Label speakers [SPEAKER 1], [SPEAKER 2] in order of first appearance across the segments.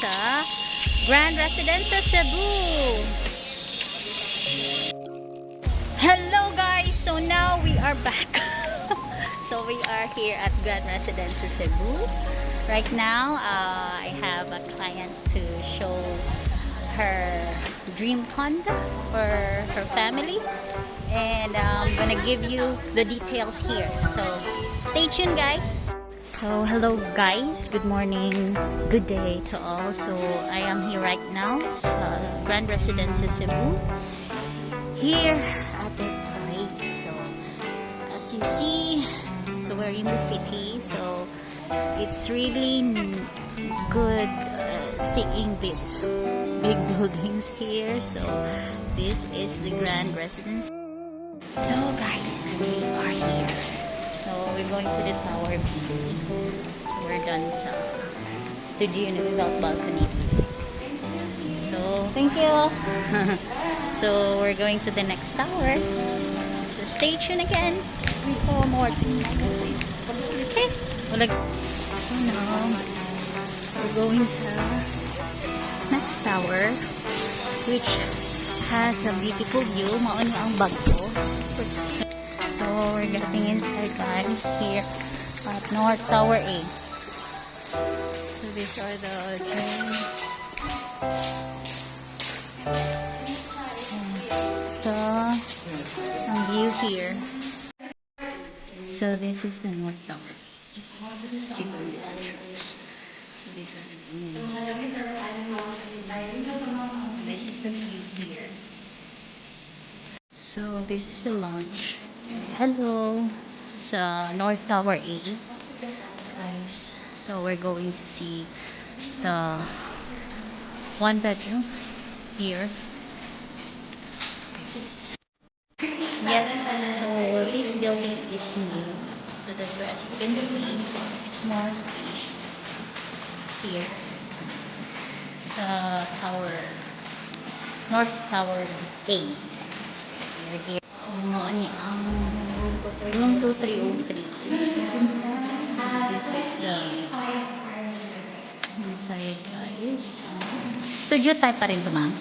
[SPEAKER 1] sa Grand Residences Cebu. Hello guys! So now we are back. So we are here at Grand Residences Cebu. Right now, I have a client to show her dream condo for her family. And I'm gonna give you the details here. So stay tuned guys! So hello guys, good morning, good day to all. So I am here right now sa Grand Residences Cebu, here at their place. So as you see, so we're in the city, so it's really good seeing these big buildings here. So this is the Grand Residence. So guys, we are here. So we're going to the Tower B. So we're done sa studio unit without balcony. So thank you. So we're going to the next tower. So stay tuned again for more. Okay. So now we're going sa next tower, which has a beautiful view. Mauni ang bag ko. So we're getting inside guys here at North Tower A. So these are the trains. Some view here. So this is the North Tower A. Secret entrance. So these are the amenities. This is the view here. So this is the lounge. Hello sa North Tower A guys. So we're going to see the one bedroom here. So this is, yes, so this building is new, so that's why as you can see it's more spacious here sa tower, North Tower A. We're here. So, ano ang room 2303. This is the inside guys. Studio type pa rin ito ma'am.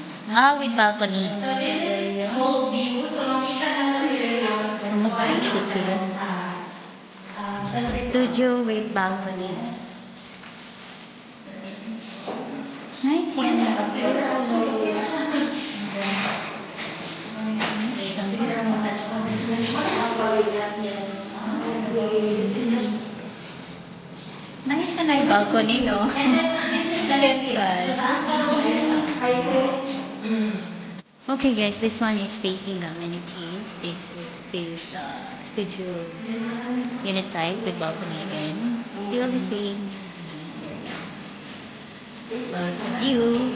[SPEAKER 1] With balcony. So, mas spacious sila. So, studio with balcony. Nice yan. Nice na yung balcony, no? Okay guys, this one is facing the amenities. This is studio unit type with balcony again. Still the same space area. But you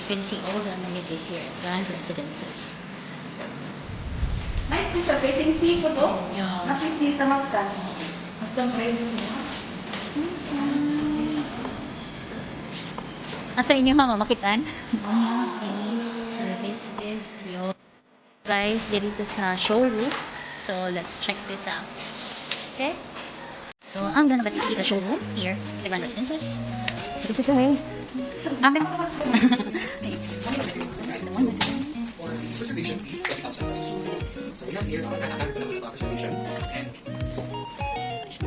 [SPEAKER 1] can see all the amenities here at Grand Residences. So,
[SPEAKER 2] nice po siya. Facing seafood, oh.
[SPEAKER 1] yeah.
[SPEAKER 2] Masisi sa magtan. Magtan price niya.
[SPEAKER 1] Asa inyo mama makitaan? So this is your guys dito sa showroom. So let's check this out. Okay? So I'm gonna let you see the showroom here sa Grand Residences. So this is the way.
[SPEAKER 3] Reservation fee, 20,000 pesos. So we have here nakakaganda naman ito ang reservation. And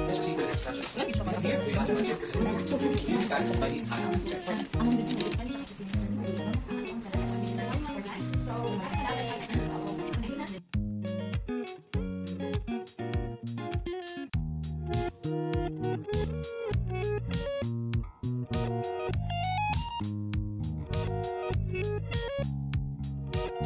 [SPEAKER 3] let's proceed with the next project. Wala dito naman here. We have the reservation. We discuss by this